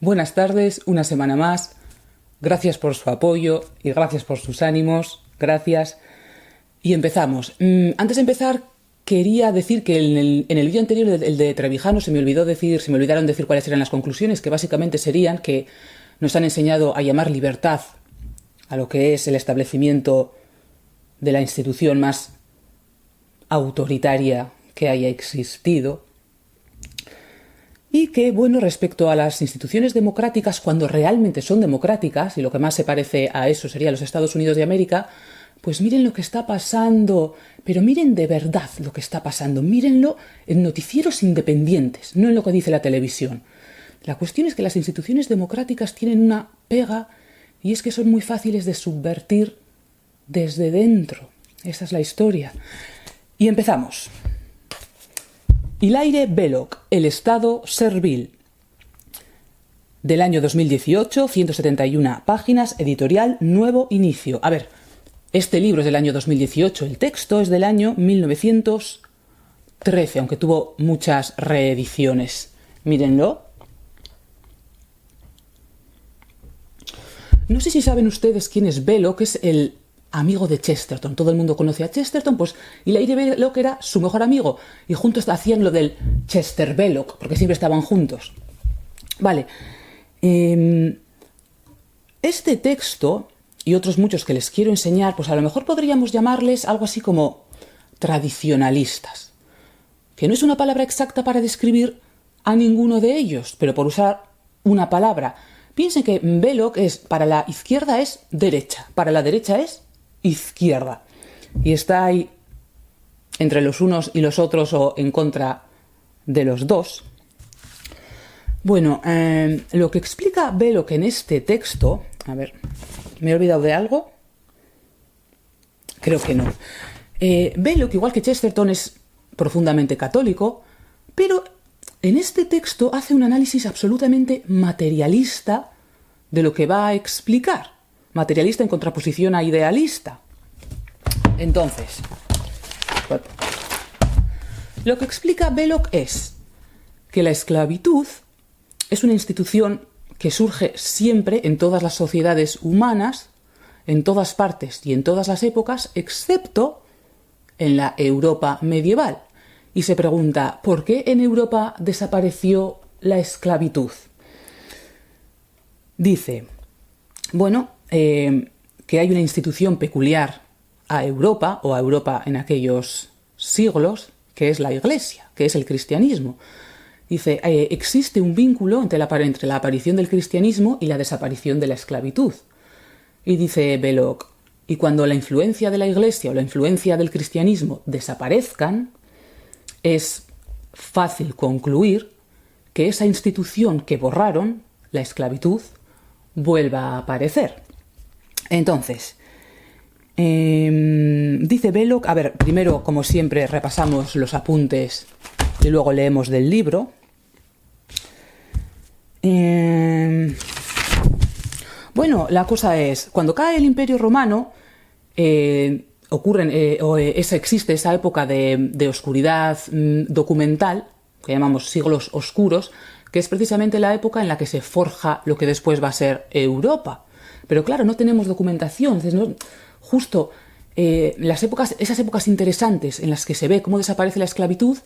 Buenas tardes, una semana más. Gracias por su apoyo y gracias por sus ánimos. Gracias. Y empezamos. Antes de empezar, quería decir que en el vídeo anterior, el de Trevijano, se me olvidaron decir cuáles eran las conclusiones, que básicamente serían que nos han enseñado a llamar libertad a lo que es el establecimiento de la institución más autoritaria que haya existido. Y que, bueno, respecto a las instituciones democráticas, cuando realmente son democráticas, y lo que más se parece a eso sería los Estados Unidos de América, pues miren lo que está pasando, pero miren de verdad lo que está pasando, mírenlo en noticieros independientes, no en lo que dice la televisión. La cuestión es que las instituciones democráticas tienen una pega, y es que son muy fáciles de subvertir desde dentro. Esa es la historia. Y empezamos. Hilaire Belloc, El Estado Servil, del año 2018, 171 páginas, editorial Nuevo Inicio. A ver, este libro es del año 2018, el texto es del año 1913, aunque tuvo muchas reediciones. Mírenlo. No sé si saben ustedes quién es Belloc, que es el amigo de Chesterton. Todo el mundo conoce a Chesterton, pues Hilaire Belloc era su mejor amigo y juntos hacían lo del Chester Belloc, porque siempre estaban juntos. Vale. Este texto y otros muchos que les quiero enseñar, pues a lo mejor podríamos llamarles algo así como tradicionalistas, que no es una palabra exacta para describir a ninguno de ellos, pero por usar una palabra. Piensen que Belloc para la izquierda es derecha, para la derecha es izquierda, y está ahí entre los unos y los otros o en contra de los dos. Bueno, lo que explica Belloc en este texto, a ver, ¿me he olvidado de algo? Creo que no. Belloc, igual que Chesterton, es profundamente católico, pero en este texto hace un análisis absolutamente materialista de lo que va a explicar. Materialista en contraposición a idealista. Entonces, lo que explica Belloc es que la esclavitud es una institución que surge siempre en todas las sociedades humanas, en todas partes y en todas las épocas, excepto en la Europa medieval. Y se pregunta, ¿por qué en Europa desapareció la esclavitud? Dice, bueno, que hay una institución peculiar a Europa, o a Europa en aquellos siglos, que es la Iglesia, que es el cristianismo. Dice, existe un vínculo entre la aparición del cristianismo y la desaparición de la esclavitud. Y dice Belloc, y cuando la influencia de la Iglesia o la influencia del cristianismo desaparezcan, es fácil concluir que esa institución que borraron, la esclavitud, vuelva a aparecer. Entonces, dice Belloc, a ver, primero, como siempre, repasamos los apuntes y luego leemos del libro. Bueno, la cosa es, cuando cae el Imperio Romano, existe esa época de oscuridad documental, que llamamos siglos oscuros, que es precisamente la época en la que se forja lo que después va a ser Europa. Pero claro, no tenemos documentación. Entonces, justo esas épocas interesantes en las que se ve cómo desaparece la esclavitud,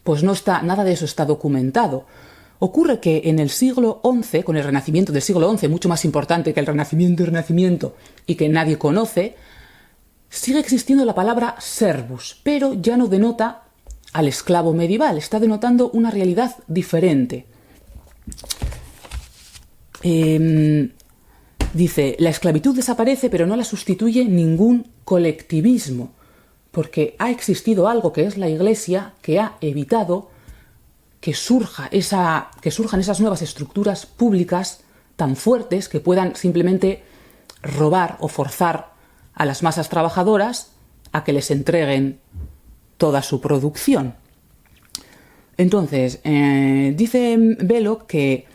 pues nada de eso está documentado. Ocurre que en el siglo XI, con el Renacimiento del siglo XI, mucho más importante que el Renacimiento y que nadie conoce, sigue existiendo la palabra servus, pero ya no denota al esclavo medieval, está denotando una realidad diferente. Dice, la esclavitud desaparece, pero no la sustituye ningún colectivismo, porque ha existido algo que es la Iglesia que ha evitado que surjan esas nuevas estructuras públicas tan fuertes que puedan simplemente robar o forzar a las masas trabajadoras a que les entreguen toda su producción. Entonces, dice Belloc que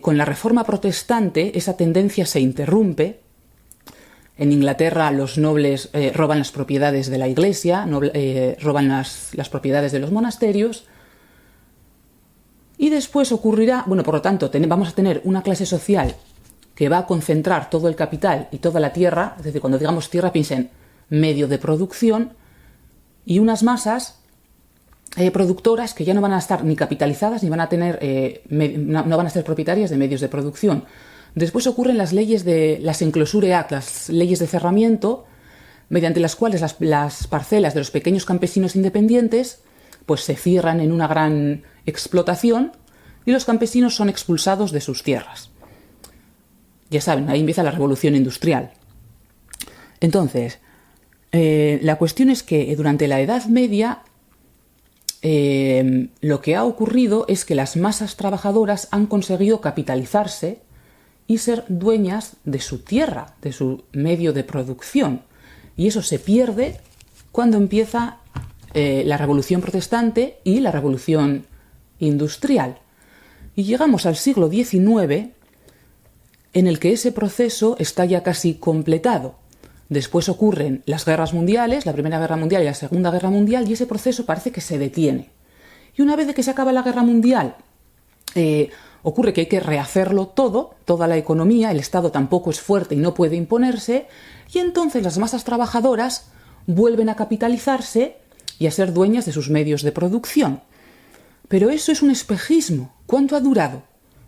con la Reforma Protestante esa tendencia se interrumpe. En Inglaterra los nobles roban las propiedades de la Iglesia, roban las propiedades de los monasterios, Y después ocurrirá, bueno, por lo tanto, vamos a tener una clase social que va a concentrar todo el capital y toda la tierra, es decir, cuando digamos tierra piensen medio de producción, y unas masas productoras que ya no van a estar ni capitalizadas ni van a tener, no van a ser propietarias de medios de producción. Después ocurren las leyes de las enclosure act, las leyes de cerramiento, mediante las cuales las parcelas de los pequeños campesinos independientes pues se cierran en una gran explotación y los campesinos son expulsados de sus tierras. Ya saben, ahí empieza la revolución industrial. Entonces, la cuestión es que durante la Edad Media lo que ha ocurrido es que las masas trabajadoras han conseguido capitalizarse y ser dueñas de su tierra, de su medio de producción. Y eso se pierde cuando empieza la Revolución Protestante y la Revolución Industrial. Y llegamos al siglo XIX, en el que ese proceso está ya casi completado. Después ocurren las guerras mundiales, la Primera Guerra Mundial y la Segunda Guerra Mundial, y ese proceso parece que se detiene. Y una vez de que se acaba la Guerra Mundial, ocurre que hay que rehacerlo todo, toda la economía, el Estado tampoco es fuerte y no puede imponerse, y entonces las masas trabajadoras vuelven a capitalizarse y a ser dueñas de sus medios de producción. Pero eso es un espejismo. ¿Cuánto ha durado?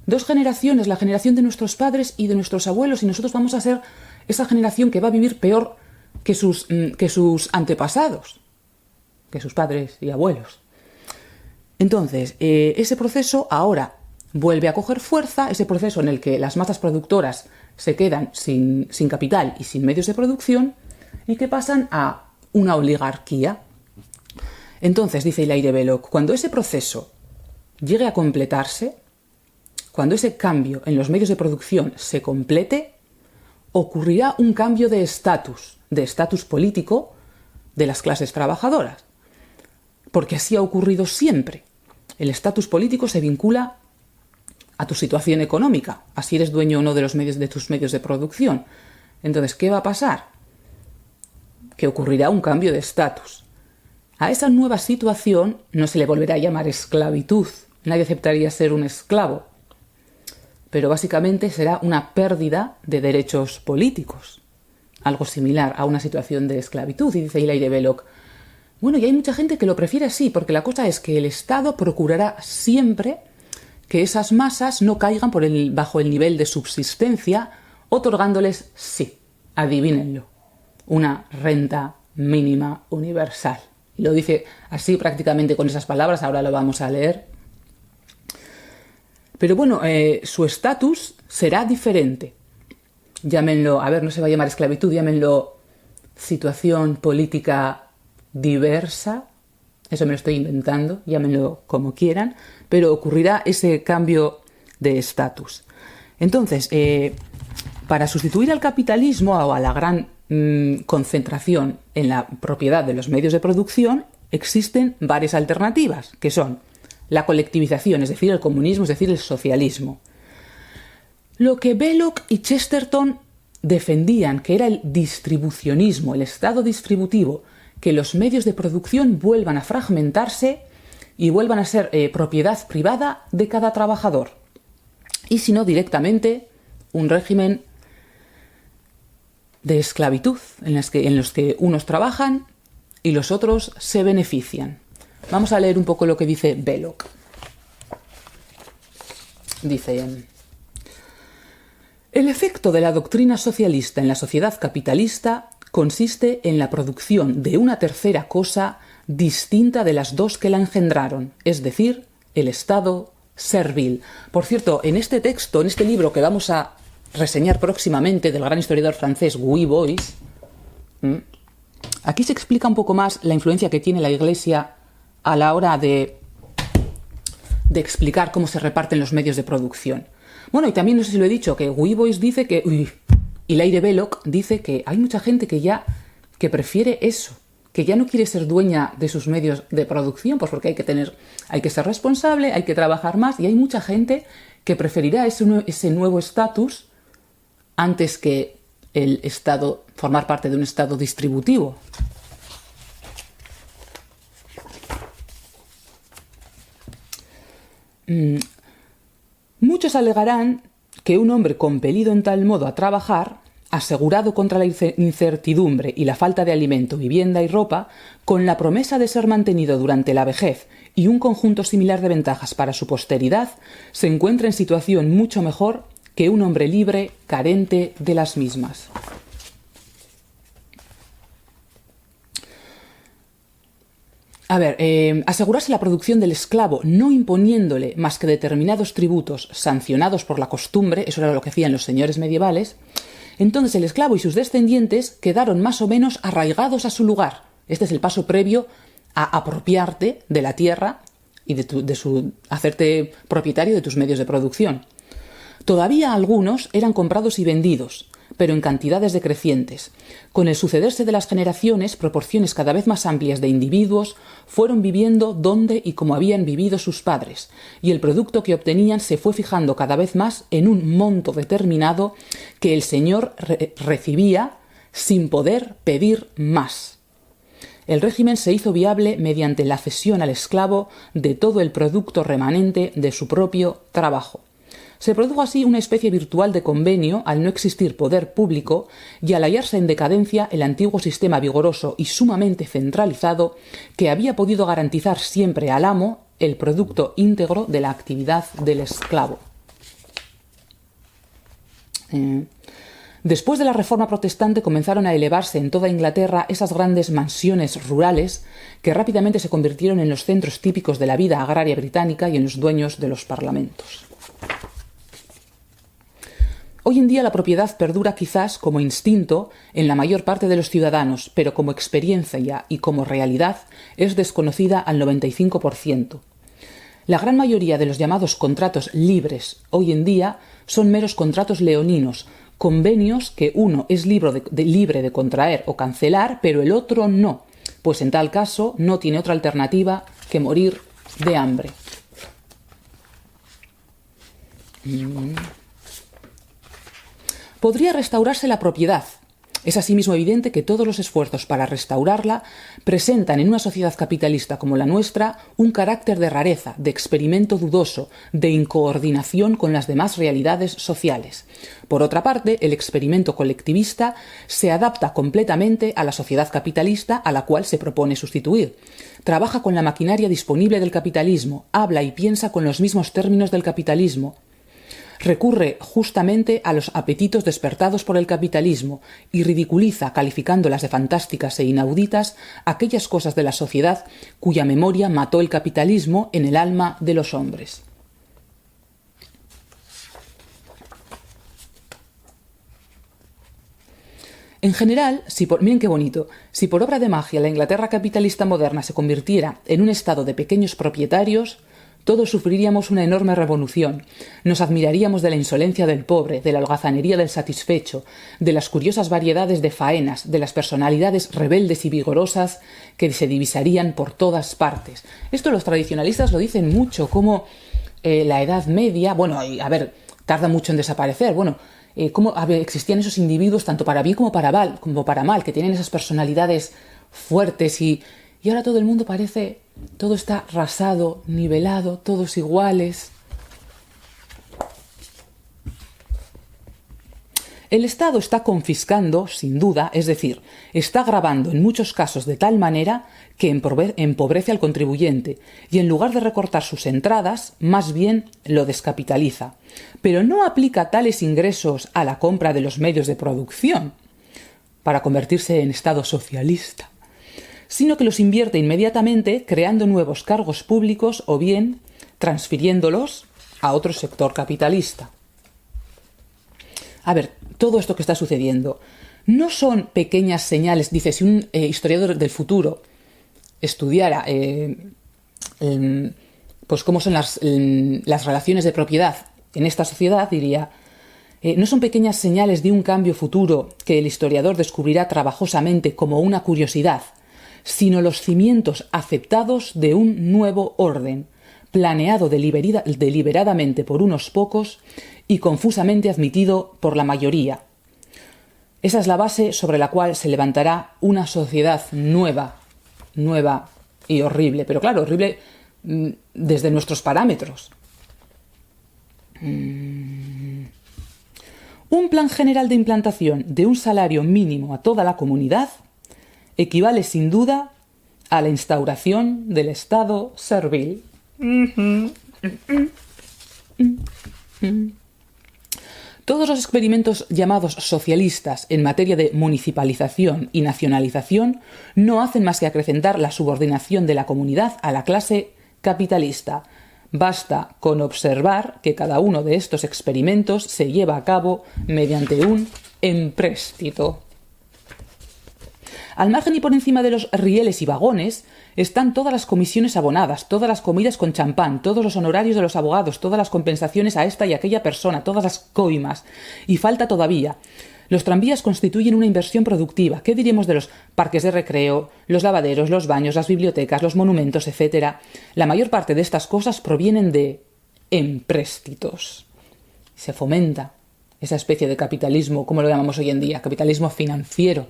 2 generaciones, la generación de nuestros padres y de nuestros abuelos, y nosotros vamos a ser esa generación que va a vivir peor que sus antepasados, que sus padres y abuelos. Entonces, ese proceso ahora vuelve a coger fuerza, ese proceso en el que las masas productoras se quedan sin capital y sin medios de producción y que pasan a una oligarquía. Entonces, dice Hilaire Belloc, cuando ese proceso llegue a completarse, cuando ese cambio en los medios de producción se complete, ocurrirá un cambio de estatus político de las clases trabajadoras. Porque así ha ocurrido siempre. El estatus político se vincula a tu situación económica, así eres dueño o no de tus medios de producción. Entonces, ¿qué va a pasar? Que ocurrirá un cambio de estatus. A esa nueva situación no se le volverá a llamar esclavitud. Nadie aceptaría ser un esclavo. Pero básicamente será una pérdida de derechos políticos. Algo similar a una situación de esclavitud. Y dice Hilaire Belloc, bueno, y hay mucha gente que lo prefiere así, porque la cosa es que el Estado procurará siempre que esas masas no caigan bajo el nivel de subsistencia, otorgándoles, sí, adivínenlo, una renta mínima universal. Y lo dice así prácticamente con esas palabras, ahora lo vamos a leer. Pero bueno, su estatus será diferente. Llámenlo, no se va a llamar esclavitud, llámenlo situación política diversa. Eso me lo estoy inventando, llámenlo como quieran, pero ocurrirá ese cambio de estatus. Entonces, para sustituir al capitalismo o a la gran concentración en la propiedad de los medios de producción, existen varias alternativas, que son la colectivización, es decir, el comunismo, es decir, el socialismo. Lo que Belloc y Chesterton defendían, que era el distribucionismo, el estado distributivo, que los medios de producción vuelvan a fragmentarse y vuelvan a ser propiedad privada de cada trabajador. Y si no, directamente, un régimen de esclavitud, en los que unos trabajan y los otros se benefician. Vamos a leer un poco lo que dice Belloc. Dice: el efecto de la doctrina socialista en la sociedad capitalista consiste en la producción de una tercera cosa distinta de las dos que la engendraron, es decir, el estado servil. Por cierto, en este texto, en este libro que vamos a reseñar próximamente del gran historiador francés Guy Bois, aquí se explica un poco más la influencia que tiene la Iglesia a la hora de explicar cómo se reparten los medios de producción. Bueno, y también no sé si lo he dicho, que Guy Bois dice que... Hilaire Belloc dice que hay mucha gente que prefiere eso, que ya no quiere ser dueña de sus medios de producción, pues porque hay que ser responsable, hay que trabajar más, y hay mucha gente que preferirá ese nuevo estatus antes que el Estado, formar parte de un Estado distributivo. Muchos alegarán que un hombre compelido en tal modo a trabajar, asegurado contra la incertidumbre y la falta de alimento, vivienda y ropa, con la promesa de ser mantenido durante la vejez y un conjunto similar de ventajas para su posteridad, se encuentra en situación mucho mejor que un hombre libre, carente de las mismas. Asegurarse la producción del esclavo no imponiéndole más que determinados tributos sancionados por la costumbre, eso era lo que hacían los señores medievales, entonces el esclavo y sus descendientes quedaron más o menos arraigados a su lugar. Este es el paso previo a apropiarte de la tierra y hacerte propietario de tus medios de producción. Todavía algunos eran comprados y vendidos, pero en cantidades decrecientes. Con el sucederse de las generaciones, proporciones cada vez más amplias de individuos fueron viviendo donde y como habían vivido sus padres, y el producto que obtenían se fue fijando cada vez más en un monto determinado que el señor recibía sin poder pedir más. El régimen se hizo viable mediante la cesión al esclavo de todo el producto remanente de su propio trabajo. Se produjo así una especie virtual de convenio al no existir poder público y al hallarse en decadencia el antiguo sistema vigoroso y sumamente centralizado que había podido garantizar siempre al amo el producto íntegro de la actividad del esclavo. Después de la Reforma Protestante comenzaron a elevarse en toda Inglaterra esas grandes mansiones rurales que rápidamente se convirtieron en los centros típicos de la vida agraria británica y en los dueños de los parlamentos. Hoy en día la propiedad perdura quizás como instinto en la mayor parte de los ciudadanos, pero como experiencia y como realidad es desconocida al 95%. La gran mayoría de los llamados contratos libres hoy en día son meros contratos leoninos, convenios que uno es libre de contraer o cancelar, pero el otro no, pues en tal caso no tiene otra alternativa que morir de hambre. Podría restaurarse la propiedad. Es asimismo evidente que todos los esfuerzos para restaurarla presentan en una sociedad capitalista como la nuestra un carácter de rareza, de experimento dudoso, de incoordinación con las demás realidades sociales. Por otra parte, el experimento colectivista se adapta completamente a la sociedad capitalista a la cual se propone sustituir. Trabaja con la maquinaria disponible del capitalismo, habla y piensa con los mismos términos del capitalismo. Recurre justamente a los apetitos despertados por el capitalismo y ridiculiza, calificándolas de fantásticas e inauditas, aquellas cosas de la sociedad cuya memoria mató el capitalismo en el alma de los hombres. En general, miren qué bonito, si por obra de magia la Inglaterra capitalista moderna se convirtiera en un estado de pequeños propietarios, todos sufriríamos una enorme revolución. Nos admiraríamos de la insolencia del pobre, de la holgazanería del satisfecho, de las curiosas variedades de faenas, de las personalidades rebeldes y vigorosas que se divisarían por todas partes. Esto los tradicionalistas lo dicen mucho, como la Edad Media, tarda mucho en desaparecer, cómo existían esos individuos tanto para bien como para mal, que tienen esas personalidades fuertes y ahora todo el mundo todo está rasado, nivelado, todos iguales. El Estado está confiscando, sin duda, es decir, está gravando en muchos casos de tal manera que empobrece al contribuyente y en lugar de recortar sus entradas, más bien lo descapitaliza. Pero no aplica tales ingresos a la compra de los medios de producción para convertirse en Estado socialista, sino que los invierte inmediatamente creando nuevos cargos públicos o bien transfiriéndolos a otro sector capitalista. Todo esto que está sucediendo no son pequeñas señales. Dice, si un historiador del futuro estudiara cómo son las relaciones de propiedad en esta sociedad, diría, no son pequeñas señales de un cambio futuro que el historiador descubrirá trabajosamente como una curiosidad, sino los cimientos aceptados de un nuevo orden, planeado deliberadamente por unos pocos y confusamente admitido por la mayoría. Esa es la base sobre la cual se levantará una sociedad nueva y horrible, pero claro, horrible desde nuestros parámetros, Un plan general de implantación de un salario mínimo a toda la comunidad equivale sin duda a la instauración del Estado servil. Todos los experimentos llamados socialistas en materia de municipalización y nacionalización no hacen más que acrecentar la subordinación de la comunidad a la clase capitalista. Basta con observar que cada uno de estos experimentos se lleva a cabo mediante un empréstito. Al margen y por encima de los rieles y vagones están todas las comisiones abonadas, todas las comidas con champán, todos los honorarios de los abogados, todas las compensaciones a esta y aquella persona, todas las coimas. Y falta todavía. Los tranvías constituyen una inversión productiva. ¿Qué diremos de los parques de recreo, los lavaderos, los baños, las bibliotecas, los monumentos, etc.? La mayor parte de estas cosas provienen de empréstitos. Se fomenta esa especie de capitalismo, como lo llamamos hoy en día, capitalismo financiero.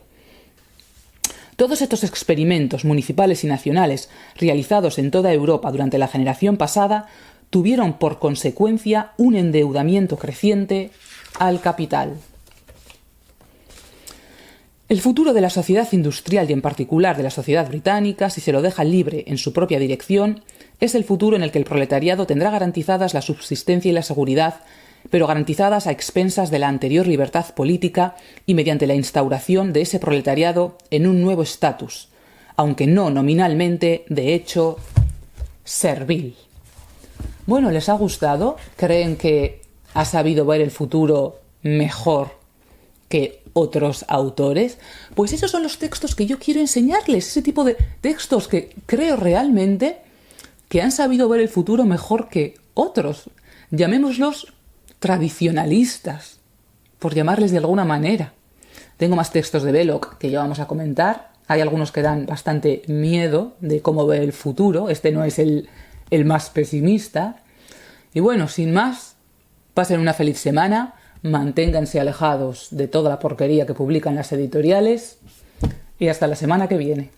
Todos estos experimentos municipales y nacionales realizados en toda Europa durante la generación pasada tuvieron por consecuencia un endeudamiento creciente al capital. El futuro de la sociedad industrial y en particular de la sociedad británica, si se lo deja libre en su propia dirección, es el futuro en el que el proletariado tendrá garantizadas la subsistencia y la seguridad, pero garantizadas a expensas de la anterior libertad política y mediante la instauración de ese proletariado en un nuevo estatus, aunque no nominalmente, de hecho, servil. Bueno, ¿les ha gustado? ¿Creen que ha sabido ver el futuro mejor que otros autores? Pues esos son los textos que yo quiero enseñarles, ese tipo de textos que creo realmente que han sabido ver el futuro mejor que otros. Llamémoslos tradicionalistas, por llamarles de alguna manera. Tengo más textos de Belloc que ya vamos a comentar. Hay algunos que dan bastante miedo de cómo ve el futuro. Este no es el más pesimista. Y bueno, sin más, pasen una feliz semana, manténganse alejados de toda la porquería que publican las editoriales y hasta la semana que viene.